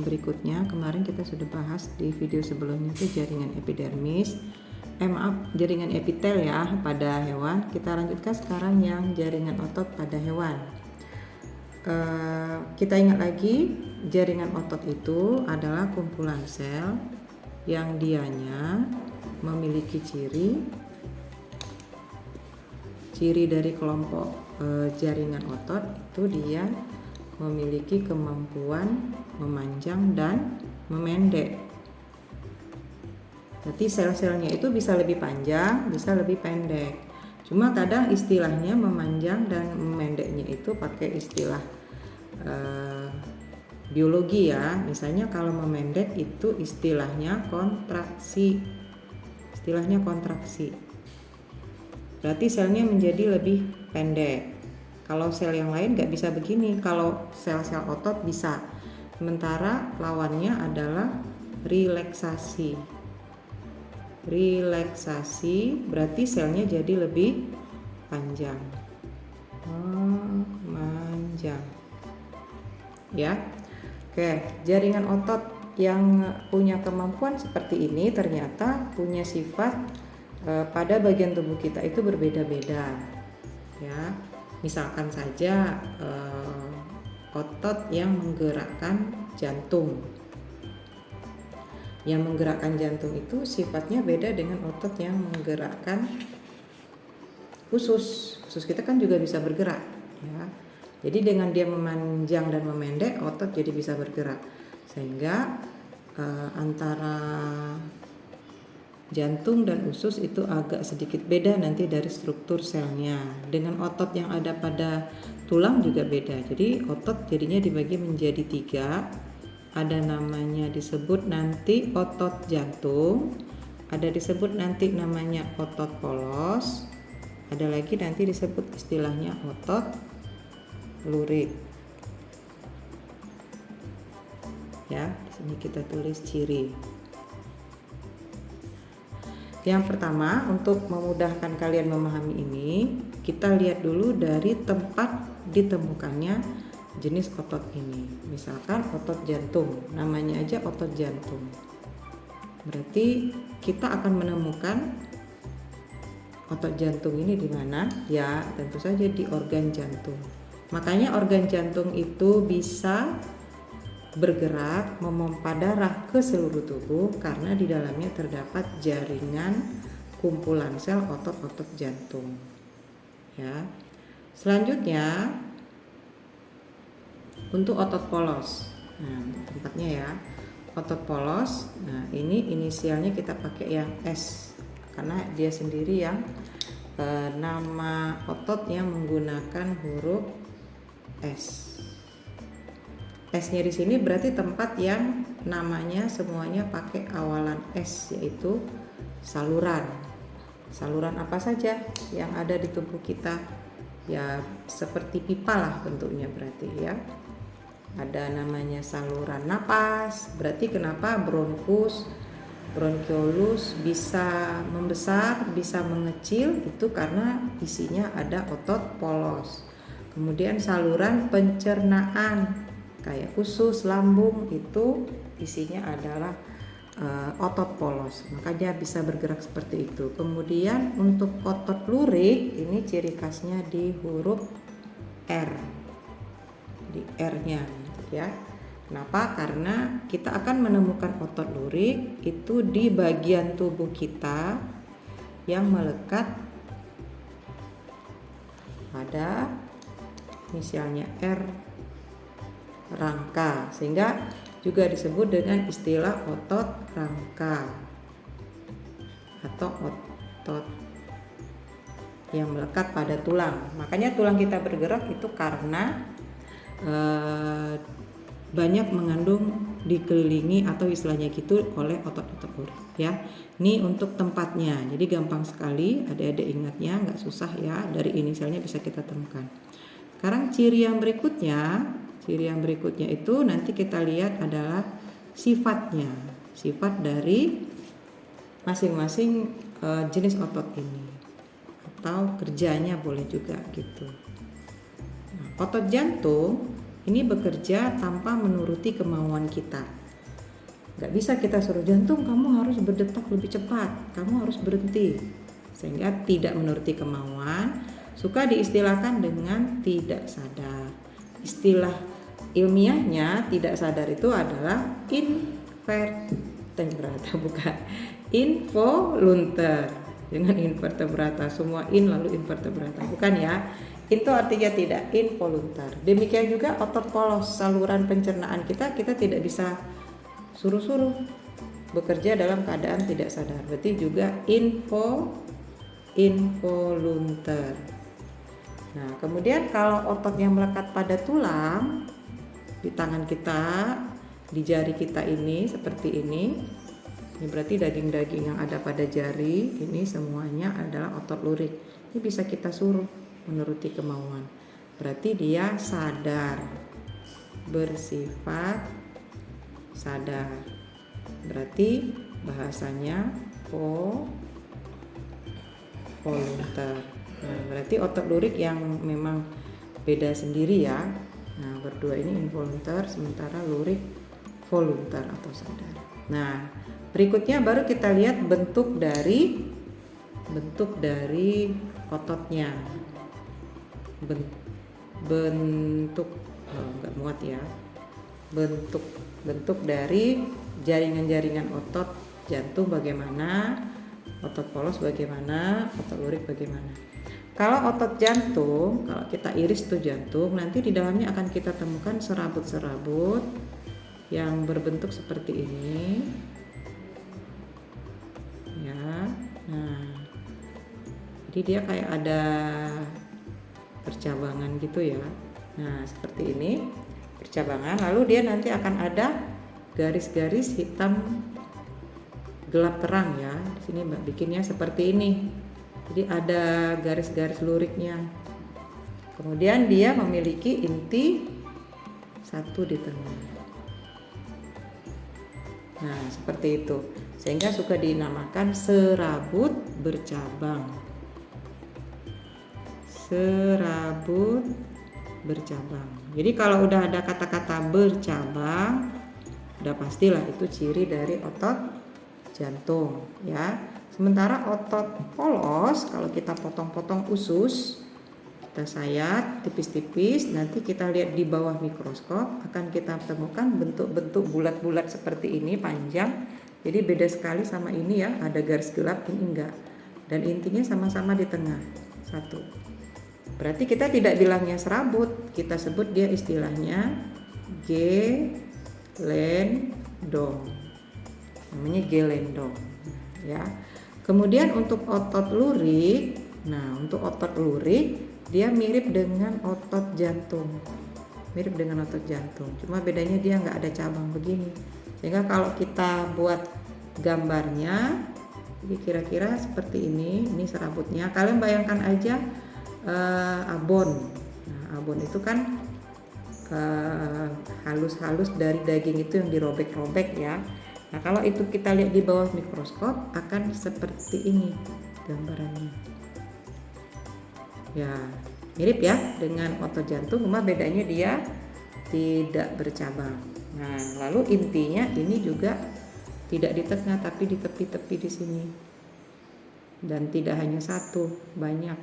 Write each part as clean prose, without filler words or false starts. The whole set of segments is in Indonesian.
berikutnya. Kemarin kita sudah bahas di video sebelumnya itu jaringan epidermis. Jaringan epitel ya pada hewan. Kita lanjutkan sekarang yang jaringan otot pada hewan. Kita ingat lagi, jaringan otot itu adalah kumpulan sel yang dianya memiliki ciri dari kelompok jaringan otot itu dia memiliki kemampuan memanjang dan memendek. Berarti sel-selnya itu bisa lebih panjang, bisa lebih pendek. Cuma kadang istilahnya memanjang dan memendeknya itu pakai istilah biologi ya. Misalnya kalau memendek itu istilahnya kontraksi. Berarti selnya menjadi lebih pendek. Kalau sel yang lain nggak bisa begini. Kalau sel-sel otot bisa. Sementara lawannya adalah relaksasi. Relaksasi berarti selnya jadi lebih panjang. Panjang. Ya. Oke, jaringan otot yang punya kemampuan seperti ini ternyata punya sifat pada bagian tubuh kita itu berbeda-beda. Ya. Misalkan saja otot yang menggerakkan jantung. Yang menggerakkan jantung itu sifatnya beda dengan otot yang menggerakkan usus. Usus kita kan juga bisa bergerak, ya. Jadi dengan dia memanjang dan memendek, otot jadi bisa bergerak. Sehingga antara jantung dan usus itu agak sedikit beda nanti dari struktur selnya. Dengan otot yang ada pada tulang juga beda. Jadi otot jadinya dibagi menjadi 3. Ada namanya disebut nanti otot jantung, ada disebut nanti namanya otot polos, ada lagi nanti disebut istilahnya otot lurik. Ya, di sini kita tulis ciri. Yang pertama, untuk memudahkan kalian memahami ini, kita lihat dulu dari tempat ditemukannya jenis otot ini. Misalkan otot jantung, namanya aja otot jantung. Berarti kita akan menemukan otot jantung ini di mana? Ya, tentu saja di organ jantung. Makanya organ jantung itu bisa bergerak memompa darah ke seluruh tubuh karena di dalamnya terdapat jaringan kumpulan sel otot-otot jantung. Ya. Selanjutnya untuk otot polos. Nah, tempatnya ya. Otot polos. Nah, ini inisialnya kita pakai yang S karena dia sendiri yang nama otot yang menggunakan huruf S. S-nya di sini berarti tempat yang namanya semuanya pakai awalan S, yaitu saluran. Saluran apa saja yang ada di tubuh kita? Ya, seperti pipa lah bentuknya berarti ya. Ada namanya saluran napas. Berarti kenapa bronkus, bronkiolus bisa membesar, bisa mengecil, itu karena isinya ada otot polos. Kemudian saluran pencernaan kayak usus, lambung itu isinya adalah otot polos. Makanya bisa bergerak seperti itu. Kemudian untuk otot lurik ini ciri khasnya di huruf R. Di R-nya ya. Kenapa? Karena kita akan menemukan otot lurik itu di bagian tubuh kita yang melekat pada misalnya R rangka, sehingga juga disebut dengan istilah otot rangka atau otot yang melekat pada tulang. Makanya tulang kita bergerak itu karena banyak mengandung dikelilingi atau istilahnya gitu oleh otot-otot lurik ya. Ini untuk tempatnya, jadi gampang sekali adik-adik ingatnya, nggak susah ya, dari inisialnya bisa kita temukan. Sekarang ciri yang berikutnya itu nanti kita lihat adalah sifatnya, sifat dari masing-masing jenis otot ini atau kerjanya boleh juga gitu. Nah, otot jantung ini bekerja tanpa menuruti kemauan kita. Nggak bisa kita suruh jantung kamu harus berdetak lebih cepat, kamu harus berhenti, sehingga tidak menuruti kemauan. Suka diistilahkan dengan tidak sadar. Istilah ilmiahnya tidak sadar itu adalah invertebrata, bukan involuntar, dengan invertebrata, semua in lalu invertebrata, bukan ya. Itu artinya tidak involuntar. Demikian juga otot polos, saluran pencernaan kita tidak bisa suruh-suruh, bekerja dalam keadaan tidak sadar, berarti juga involuntar. Nah, kemudian kalau otot yang melekat pada tulang di tangan kita, di jari kita ini seperti ini berarti daging-daging yang ada pada jari ini semuanya adalah otot lurik. Ini bisa kita suruh menuruti kemauan, berarti dia sadar, bersifat sadar, berarti bahasanya voluntar. Nah, berarti otot lurik yang memang beda sendiri ya. Nah, berdua ini involuntar, sementara lurik voluntar atau sadar. Nah, berikutnya baru kita lihat bentuk dari ototnya. Bentuk nggak muat ya. Bentuk dari jaringan-jaringan otot jantung bagaimana, otot polos bagaimana, otot lurik bagaimana. Kalau otot jantung, kalau kita iris tuh jantung, nanti di dalamnya akan kita temukan serabut-serabut yang berbentuk seperti ini. Ya. Nah. Jadi dia kayak ada percabangan gitu ya. Nah, seperti ini percabangan, lalu dia nanti akan ada garis-garis hitam gelap terang ya. Di sini Mbak bikinnya seperti ini. Jadi ada garis-garis luriknya. Kemudian dia memiliki inti satu di tengah. Nah, seperti itu. Sehingga suka dinamakan serabut bercabang. Serabut bercabang. Jadi kalau udah ada kata-kata bercabang, udah pastilah itu ciri dari otot jantung ya. Sementara otot polos, kalau kita potong-potong usus, kita sayat tipis-tipis, nanti kita lihat di bawah mikroskop akan kita temukan bentuk-bentuk bulat-bulat seperti ini panjang. Jadi beda sekali sama ini ya, ada garis gelap, ini enggak. Dan intinya sama-sama di tengah satu. Berarti kita tidak bilangnya serabut, kita sebut dia istilahnya gelendong. Namanya gelendong ya. Kemudian untuk otot lurik, nah untuk otot lurik dia mirip dengan otot jantung, cuma bedanya dia nggak ada cabang begini. Sehingga kalau kita buat gambarnya, jadi kira-kira seperti ini serabutnya. Kalian bayangkan aja abon. Nah, abon itu kan halus-halus dari daging itu yang dirobek-robek ya. Nah, kalau itu kita lihat di bawah mikroskop akan seperti ini gambarannya. Ya, mirip ya dengan otot jantung, cuma bedanya dia tidak bercabang. Nah, lalu intinya ini juga tidak di tengah tapi di tepi-tepi di sini. Dan tidak hanya satu, banyak.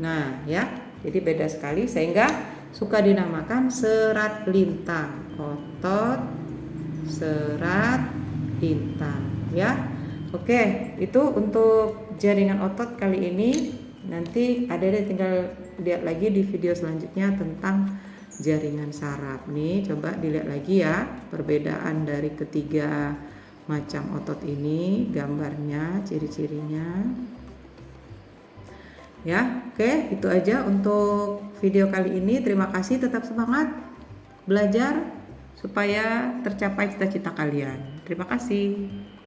Nah, ya, jadi beda sekali sehingga suka dinamakan serat lintang, otot serat lintang ya. Oke, itu untuk jaringan otot kali ini. Nanti ada tinggal lihat lagi di video selanjutnya tentang jaringan saraf. Nih, coba dilihat lagi ya perbedaan dari ketiga macam otot ini, gambarnya, ciri-cirinya. Ya, oke, itu aja untuk video kali ini. Terima kasih, tetap semangat belajar supaya tercapai cita-cita kalian. Terima kasih.